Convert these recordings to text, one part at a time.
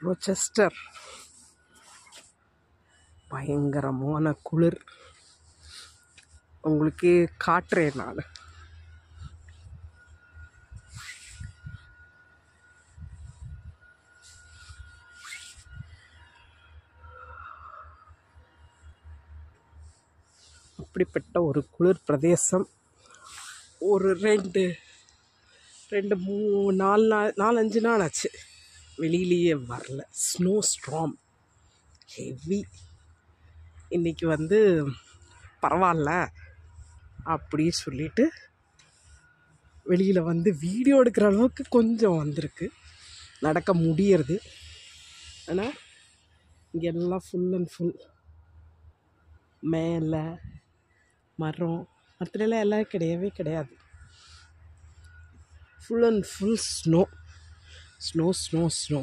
Rochester பயங்கரமான குளிர். உங்களுக்கு காட்டுறேன் நான். அப்படிப்பட்ட ஒரு குளிர் பிரதேசம். ஒரு ரெண்டு 4-5 நாள் ஆச்சு வெளியிலேயே வரல. Snow ஸ்ட்ராம் heavy. இன்றைக்கி பரவாயில்ல அப்படி சொல்லிட்டு வெளியில் வீடியோ எடுக்கிற அளவுக்கு கொஞ்சம் வந்திருக்கு, நடக்க முடியறது. ஆனால் இங்கெல்லாம் ஃபுல் அண்ட் ஃபுல் மேலே மரத்துலலாம் எல்லாம் கிடையவே கிடையாது. Full and full snow snow snow snow.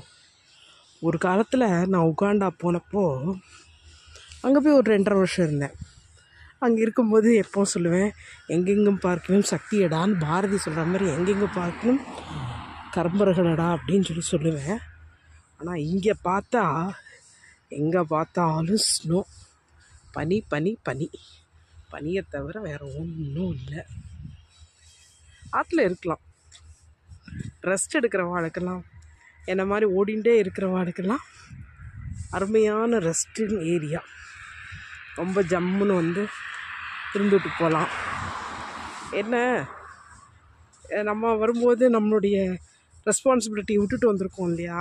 ஒரு காலத்தில் நான் உகாண்டா போனப்போ அங்கே போய் ஒரு 2.5 வருஷம் இருந்தேன். அங்கே இருக்கும்போது எப்போ சொல்லுவேன், எங்கெங்கும் பார்க்கணும் சக்தியடான்னு பாரதி சொல்கிற மாதிரி எங்கெங்கே பார்க்கணும் கர்மர்களடா அப்படின்னு சொல்லுவேன். ஆனால் இங்கே பார்த்தா எங்கே பார்த்தாலும் ஸ்னோ, பனி பனி பனி. பனியை தவிர வேறு ஒன்றும் இல்லை. ஆற்றுல இருக்கலாம், ரெஸ்ட் எடுக்கிற வாழ்க்கெல்லாம், என்ன மாதிரி ஓடிண்டே இருக்கிற வாழ்க்கெல்லாம் அருமையான ரெஸ்டிங் ஏரியா. ரொம்ப ஜம்முன்னு இருந்துட்டு போகலாம். என்ன நம்ம வரும்போது நம்மளுடைய ரெஸ்பான்சிபிலிட்டி விட்டுட்டு வந்திருக்கோம் இல்லையா,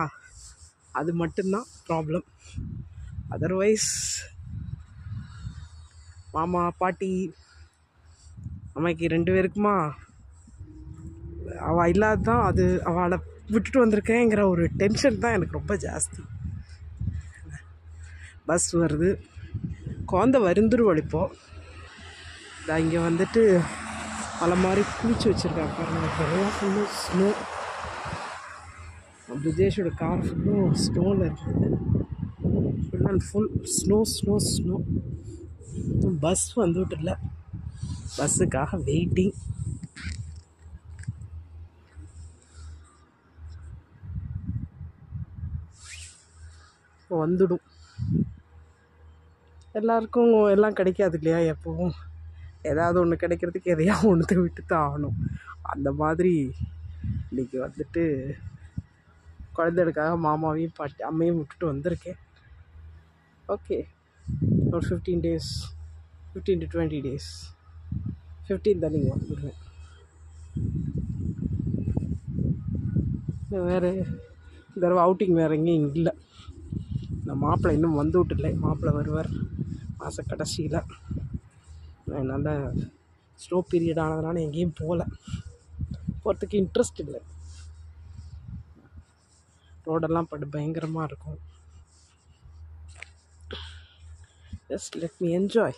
அது மட்டும்தான் ப்ராப்ளம். அதர்வைஸ் மாமா பாட்டி அம்மாக்கு 2 பேருக்குமா அவள் இல்லாத தான், அது அவளை விட்டுட்டு வந்திருக்கேங்கிற ஒரு டென்ஷன் தான் எனக்கு ரொம்ப ஜாஸ்தி. பஸ் வருது, குழந்த வருந்துருவள். இப்போது இங்கே பல மாதிரி குளிச்சு வச்சுருக்காங்க பாருங்கள். ஃபுல்லும் ஸ்னோ. புஜேஷோட கார் ஃபுல்லும் ஸ்னோவில் இருக்குது. Full and full snow snow snow. Bus வந்துட்டு இல்லை, பஸ்ஸுக்காக வெயிட்டிங். வந்துடும். எல்லாருக்கும் எல்லாம் கிடைக்காது இல்லையா, எப்போவும் ஏதாவது ஒன்று கிடைக்கிறதுக்கு எதையாவது ஒன்று விட்டு தான் ஆகணும். அந்த மாதிரி இன்றைக்கி குழந்தைகளுக்காக மாமாவையும் பாட்டி அம்மையும் விட்டுட்டு வந்திருக்கேன். ஓகே, ஒரு 15 days, 15 to 20 days. 15 தான் நீங்கள் வந்துடுவேன். வேறு தடவை அவுட்டிங் வேறு எங்கேயும் இல்லை. இந்த மாப்பிள்ளை இன்னும் வந்துவிட்டுல. மாப்பிள்ளை வருவார் மாத கடைசியில். நல்ல ஸ்னோ பீரியட் ஆனதுனால எங்கேயும் போகிறதுக்கு இன்ட்ரெஸ்ட் இல்லை. ரோடெல்லாம் பயங்கரமாக இருக்கும். Just let me enjoy.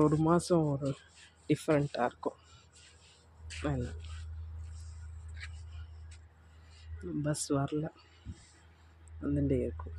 ஒரு மாதம் ஒரு டிஃப்ரெண்ட்டாக இருக்கும். பஸ் வரல, வந்துட்டே இருக்கும்.